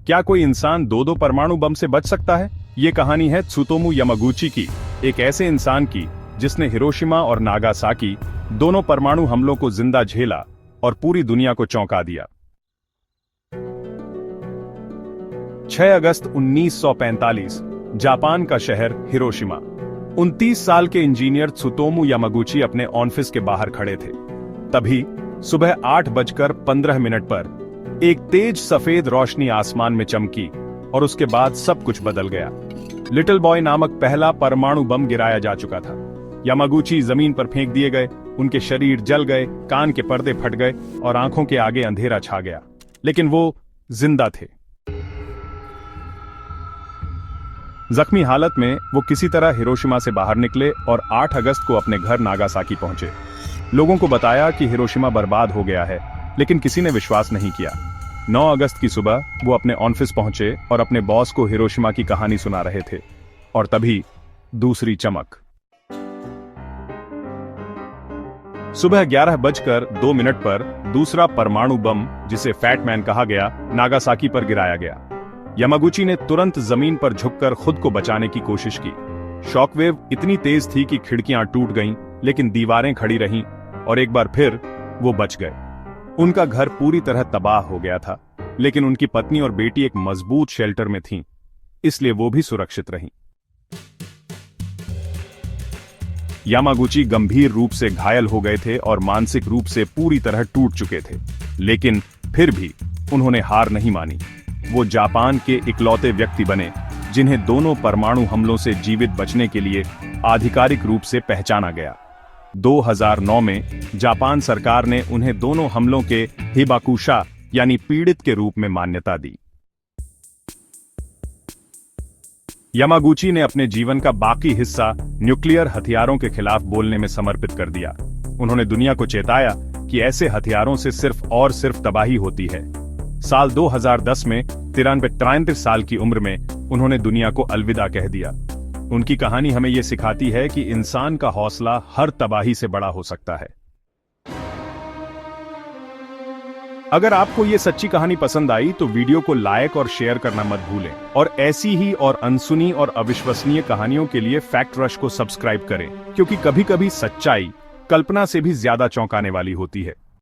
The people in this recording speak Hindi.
क्या कोई इंसान दो परमाणु बम से बच सकता है? ये कहानी है त्सुतोमू यामागुची की, एक ऐसे इंसान की जिसने हिरोशिमा और नागासाकी दोनों परमाणु हमलों को जिंदा झेला और पूरी दुनिया को चौंका दिया। 6 अगस्त 1945, जापान का शहर हिरोशिमा। 29 साल के इंजीनियर त्सुतोमू यामागुची अपने ऑफिस के बाहर खड़े थे। तभी सुबह 8:15 पर एक तेज सफेद रोशनी आसमान में चमकी और उसके बाद सब कुछ बदल गया। लिटिल बॉय नामक पहला परमाणु बम गिराया जा चुका था। यामागुची जमीन पर फेंक दिए गए, उनके शरीर जल गए, कान के पर्दे फट गए और आंखों के आगे अंधेरा छा गया, लेकिन वो जिंदा थे। जख्मी हालत में वो किसी तरह हिरोशिमा से बाहर निकले और 8 अगस्त को अपने घर नागासाकी पहुंचे। लोगों को बताया कि हिरोशिमा बर्बाद हो गया है, लेकिन किसी ने विश्वास नहीं किया। 9 अगस्त की सुबह वो अपने ऑफिस पहुंचे और अपने बॉस को हिरोशिमा की कहानी सुना रहे थे। और तभी दूसरी चमक। सुबह 11:02 पर दूसरा परमाणु बम, जिसे फैटमैन कहा गया, नागासाकी पर गिराया गया। यामागुची ने तुरंत जमीन पर झुककर खुद को बचाने की कोशिश की। शॉकवेव इतनी तेज थी कि खिड़कियां टूट गईं, लेकिन दीवारें खड़ी रहीं और एक बार फिर वो बच गए। उनका घर पूरी तरह तबाह हो गया था, लेकिन उनकी पत्नी और बेटी एक मजबूत शेल्टर में थीं, इसलिए वो भी सुरक्षित रहीं। यामागुची गंभीर रूप से घायल हो गए थे और मानसिक रूप से पूरी तरह टूट चुके थे, लेकिन फिर भी उन्होंने हार नहीं मानी। वो जापान के इकलौते व्यक्ति बने जिन्हें दोनों परमाणु हमलों से जीवित बचने के लिए आधिकारिक रूप से पहचाना गया। 2009 में जापान सरकार ने उन्हें दोनों हमलों के हिबाकुशा यानी पीड़ित के रूप में मान्यता दी। यामागुची ने अपने जीवन का बाकी हिस्सा न्यूक्लियर हथियारों के खिलाफ बोलने में समर्पित कर दिया। उन्होंने दुनिया को चेताया कि ऐसे हथियारों से सिर्फ और सिर्फ तबाही होती है। साल 2010 में 93 साल की उम्र में उन्होंने दुनिया को अलविदा कह दिया। उनकी कहानी हमें यह सिखाती है कि इंसान का हौसला हर तबाही से बड़ा हो सकता है। अगर आपको यह सच्ची कहानी पसंद आई तो वीडियो को लाइक और शेयर करना मत भूलें, और ऐसी ही और अनसुनी और अविश्वसनीय कहानियों के लिए फैक्ट रश को सब्सक्राइब करें, क्योंकि कभी-कभी सच्चाई कल्पना से भी ज्यादा चौंकाने वाली होती है।